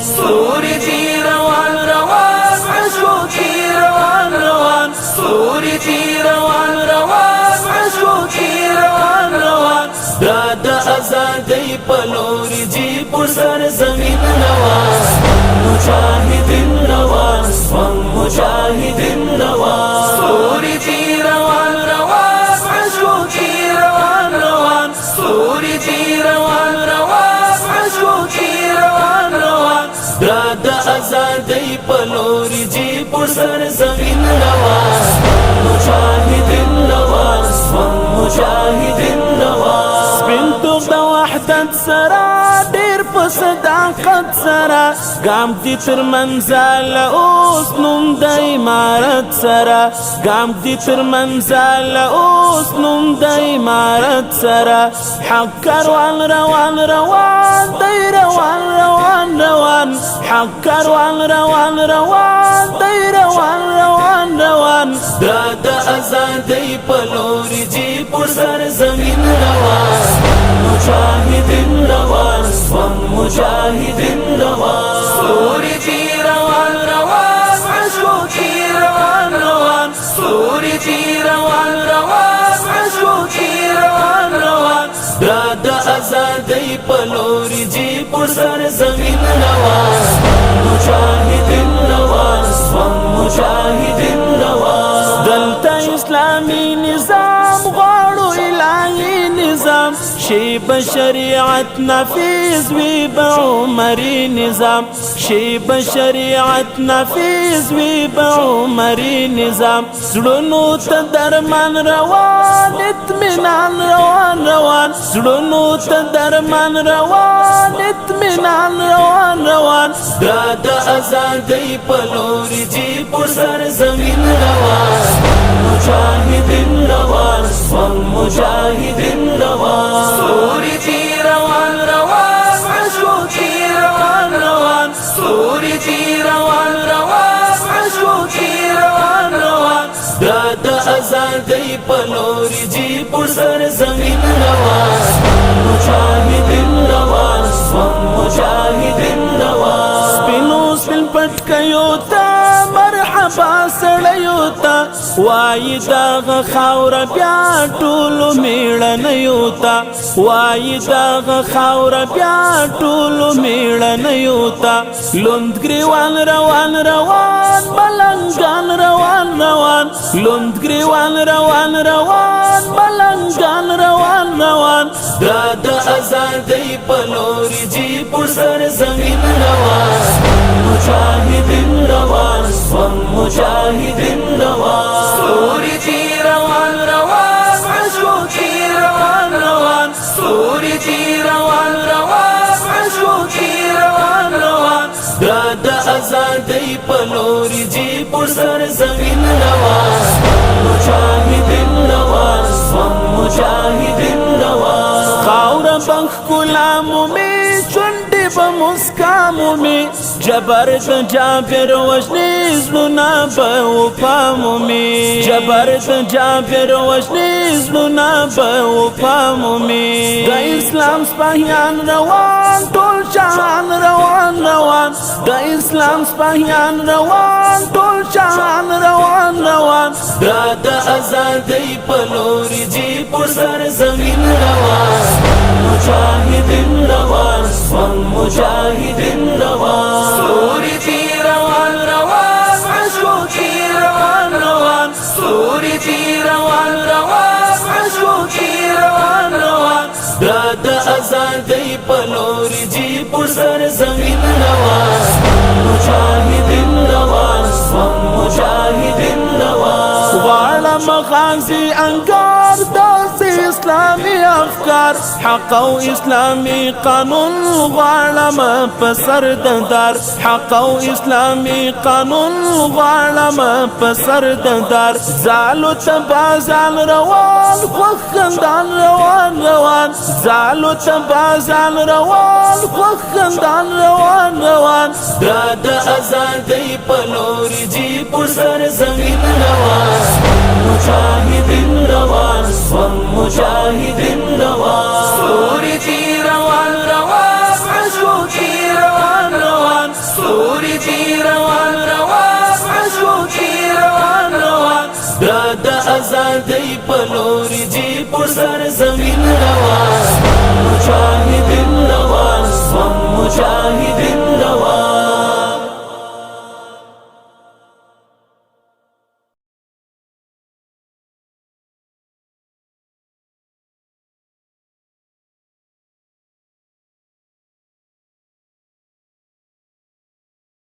ستوري دي روان روان عشقوكي روان روان ستوري دي روان روان عشقوكي روان روان دا آزادی پلوری جی پر سر زمین روان مجاہدین روان مجاہدین روان ستوری جی روان روان عشقوكي روان روان ستوری جی روان روان عشقوكي روان روان دا آزادی پلوری جی پر سر زمین روان مجاہدین روان مجاہدین روان بنتوب دا وحدت سرا دیر په صداقت سرا ګام دي تر منزل اوس نوم د امارت سرا ګام دي تر منزل اوس نوم د امارت سرا حق کاروان روان روان دی روان روان روان حق کاروان روان روان دی روان روان روان دا آزادی پلوری جی پر سر زمین روان مجاہدین روان مجاہدین روان ستوری جی روان روان عشقوكي روان روان ستوری جی روان روان عشقوكي روان روان دا آزادی پلوری جی پر سر زمین روان مجاہدین روان مجاہدین روان دلتا اسلامی نظام غواړو الهی نظام شیب شریعت نافذ وی بعمری نظام شیب شریعت نافذ وی بعمری نظام زړونو ته درمان روان اطمینان روان روان زړونو ته درمان روان اطمینان روان روان دا آزادی پلوری جی پر سر زمین روان مجاہدین روان مجاہدین روان ستوری جی روان روان عشقوكي روان روان ستوری جی روان روان عشقوكي روان روان دا آزادی پلوری جی پر سر زمین روان مجاہدین روان مجاہدین روان سپینو سپین پټکیو تا مرحبا سړیو تا وای دغه خاوره بیا ټولو میړنیو تا وای دغه خاوره بیا ټولو میړنیو تا لوند ګریوان روان روان بلنګان روان روان لوند ګریوان روان روان بلنګان روان روان دا آزادی پلوری جی پر سر زمین روان مجاہدین روان مجاہدین روان ستوری جی روان روان عشقوكي روان روان ستوری جی روان روان عشقوكي روان روان دا آزادی پلوری جی پر سر زمین روان مجاہدین روان مجاہدین روان خاور بخ کلامو میں چونڈی بمسکامو میں جبر د جابر وجنی زلونا بوپامو می جبر د جابر وجنی زلونا بوپامو می د اسلام سپاهیان روان ټول شان روان روان د اسلام سپاهیان روان ټول شان روان روان د آزادی پلوری جی پر سر زمین روان مجاہدین روان مجاہدین روان ستوری جی روان روان عشقوكي روان روان ستوری جی روان روان عشقوكي روان روان دا آزادی پلوری جی پر سر زمین روان مجاہدین روان مجاہدین روان غواړم غازی انګار داسې اسلامی افکار حق او اسلامی قانون غواړم په سر دندار حق او اسلامی قانون غواړم په سر دندار زالو تبازال روان خوخندان روان روان زالو تبازال روان خوخندان روان روان دا آزادی پلوری جی پر سر زمین روان مجاہدین روان مجاہدین روان ستوری جی روان روان عشقوكي روان روان آزادی پلوری جی پر سر زمین روان مجاهدین روان مجاهدین